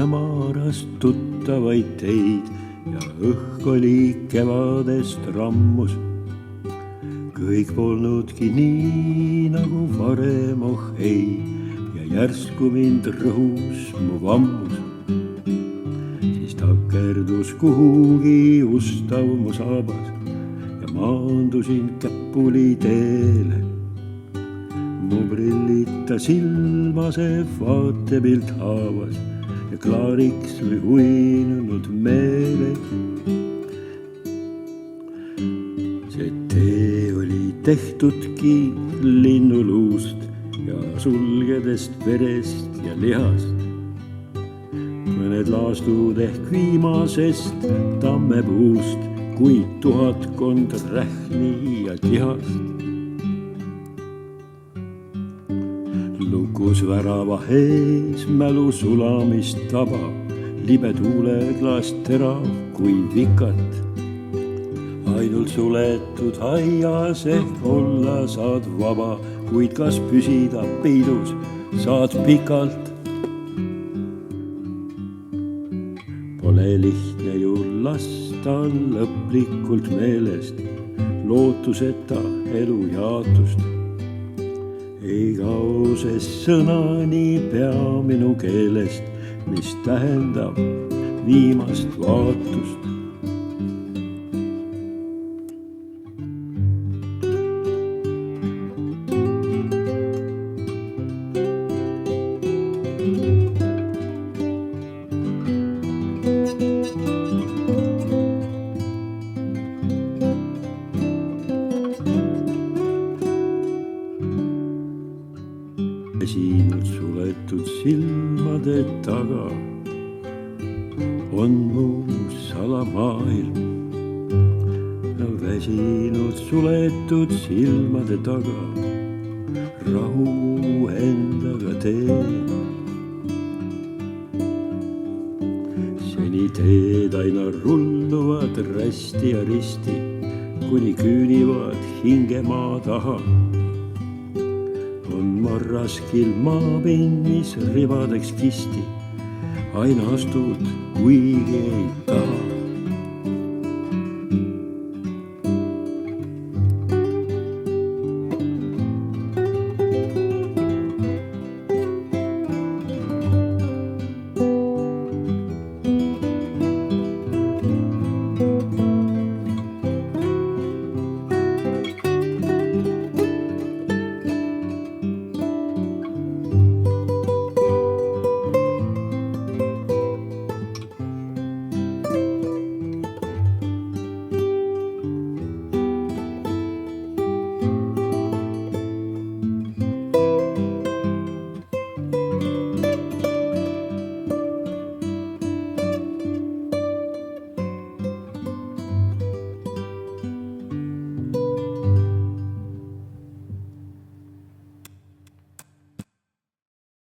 hämaras tuttavaid teid ja õhk oli kevadest rammus. Kõik polnudki nii nagu varem, oh ei, ja järsku mind rõhus mu vammus. Siis takerdus kuhugi ustav mu saabas ja maandusin Käpuli teele. Mu prillita silma see vaatepilt haavas ja klaariks või uinunud meeled. See tee oli tehtudki linnuluust ja sulgedest verest ja lihast. Mõned laastud ehk viimasest tammepuust, kuid 1000 rähni ja tihast. Lukus värava ees mälu sulamist taba, libe tuuleklaas terav kui vikat. Ainult suletud aias ehk olla saad vaba, kuid kas püsida peidus saad pikalt. Pole lihtne ju lasta lõplikult meelest lootuseta elu jaatust. Ei kao see sõnani pea minu keelest, mis tähendab viimast vaatust. Väsinud suletud silmade taga on mu salamaailm. Väsinud suletud silmade taga rahu endaga teen. Seni teed aina rulluvad rästi ja risti, kuni küünivad hinge maa taha. On marraskil maapind, mis ribadeks kisti, aina astud, kuigi ei taha.